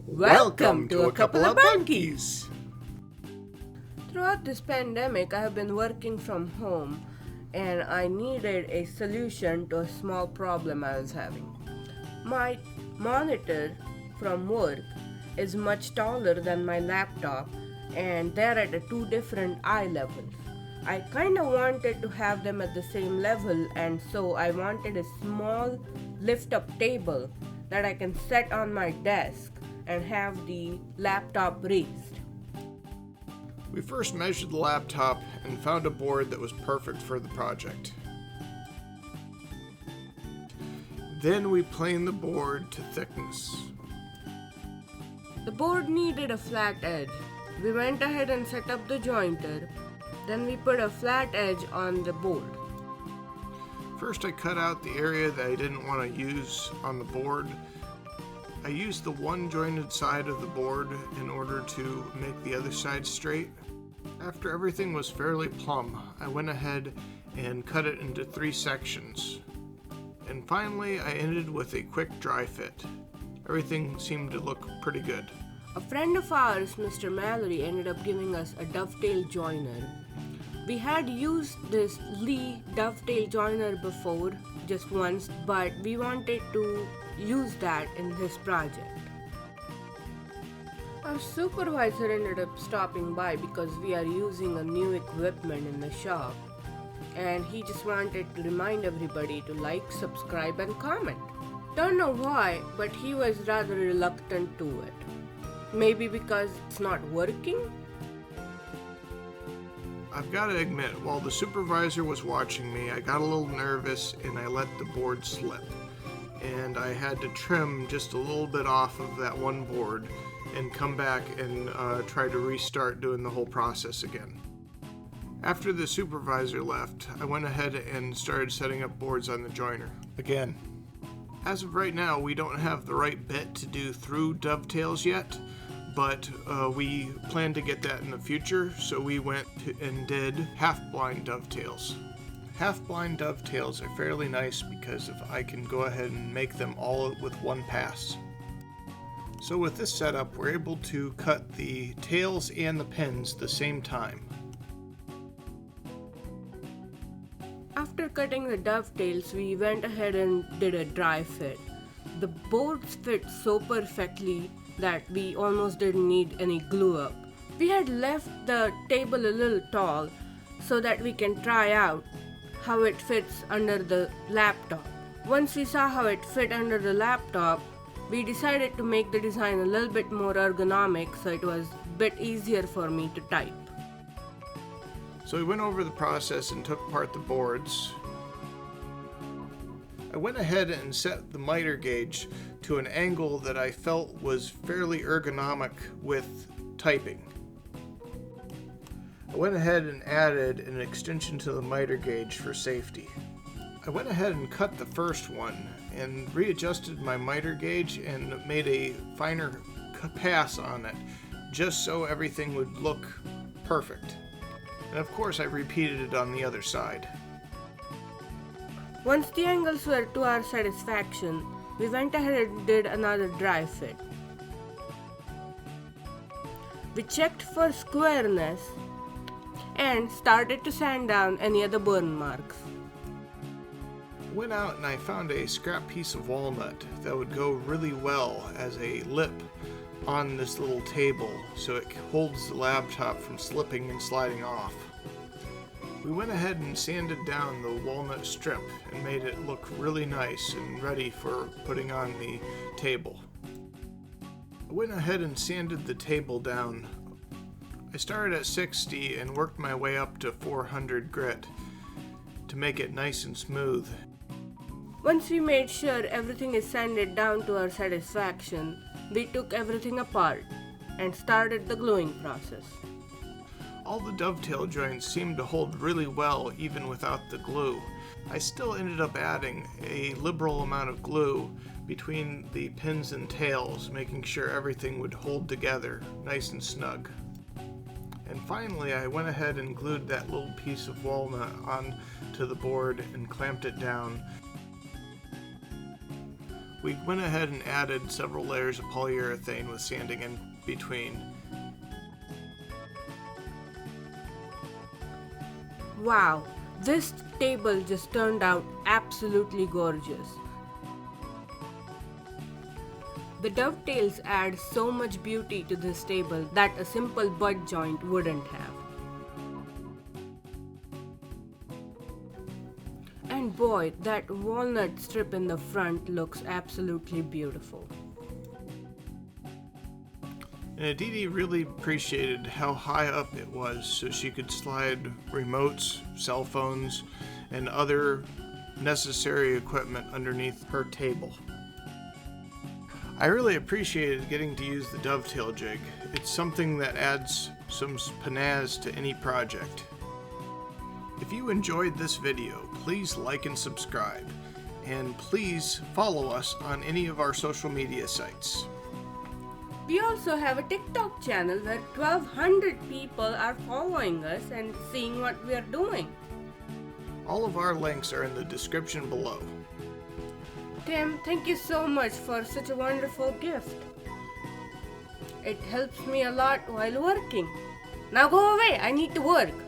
Welcome to a couple of monkeys. Throughout this pandemic, I have been working from home and I needed a solution to a small problem I was having. My monitor from work is much taller than my laptop and they're at two different eye levels. I kind of wanted to have them at the same level, and so I wanted a small lift up table that I can set on my desk and have the laptop raised. We first measured the laptop and found a board that was perfect for the project. Then we planed the board to thickness. The board needed a flat edge. We went ahead and set up the jointer. Then we put a flat edge on the board. First I cut out the area that I didn't want to use on the board. I used the one jointed side of the board in order to make the other side straight. After everything was fairly plumb, I went ahead and cut it into 3 sections. And finally I ended with a quick dry fit. Everything seemed to look pretty good. A friend of ours, Mr. Mallory, ended up giving us a dovetail joiner. We had used this Leigh dovetail joiner before, just once, but we wanted to use that in this project. Our supervisor ended up stopping by because we are using a new equipment in the shop, and he just wanted to remind everybody to like, subscribe, and comment. Don't know why, but he was rather reluctant to it. Maybe because it's not working? I've got to admit, while the supervisor was watching me, I got a little nervous and I let the board slip. And I had to trim just a little bit off of that one board and come back and try to restart doing the whole process again. After the supervisor left, I went ahead and started setting up boards on the joiner again. As of right now, we don't have the right bit to do through dovetails yet, but we plan to get that in the future, so we went and did half-blind dovetails. Half-blind dovetails are fairly nice because I can go ahead and make them all with one pass. So with this setup, we're able to cut the tails and the pins the same time. After cutting the dovetails, we went ahead and did a dry fit. The boards fit so perfectly that we almost didn't need any glue up. We had left the table a little tall so that we can try out how it fits under the laptop. Once we saw how it fit under the laptop, we decided to make the design a little bit more ergonomic so it was a bit easier for me to type. So we went over the process and took apart the boards. I went ahead and set the miter gauge to an angle that I felt was fairly ergonomic with typing. I went ahead and added an extension to the miter gauge for safety. I went ahead and cut the first one and readjusted my miter gauge and made a finer pass on it just so everything would look perfect. And of course I repeated it on the other side. Once the angles were to our satisfaction, we went ahead and did another dry fit. We checked for squareness and started to sand down any of the burn marks. I went out and I found a scrap piece of walnut that would go really well as a lip on this little table so it holds the laptop from slipping and sliding off. We went ahead and sanded down the walnut strip and made it look really nice and ready for putting on the table. I went ahead and sanded the table down. I started at 60 and worked my way up to 400 grit to make it nice and smooth. Once we made sure everything is sanded down to our satisfaction, we took everything apart and started the gluing process. All the dovetail joints seemed to hold really well even without the glue. I still ended up adding a liberal amount of glue between the pins and tails, making sure everything would hold together nice and snug. And finally I went ahead and glued that little piece of walnut onto the board and clamped it down. we went ahead and added several layers of polyurethane with sanding in between. Wow, this table just turned out absolutely gorgeous. The dovetails add so much beauty to this table that a simple butt joint wouldn't have. And boy, that walnut strip in the front looks absolutely beautiful. And Aditi really appreciated how high up it was so she could slide remotes, cell phones, and other necessary equipment underneath her table. I really appreciated getting to use the dovetail jig. It's something that adds some panache to any project. If you enjoyed this video, please like and subscribe, and please follow us on any of our social media sites. We also have a TikTok channel where 1200 people are following us and seeing what we are doing. All of our links are in the description below. Tim, thank you so much for such a wonderful gift. It helps me a lot while working. Now go away, I need to work.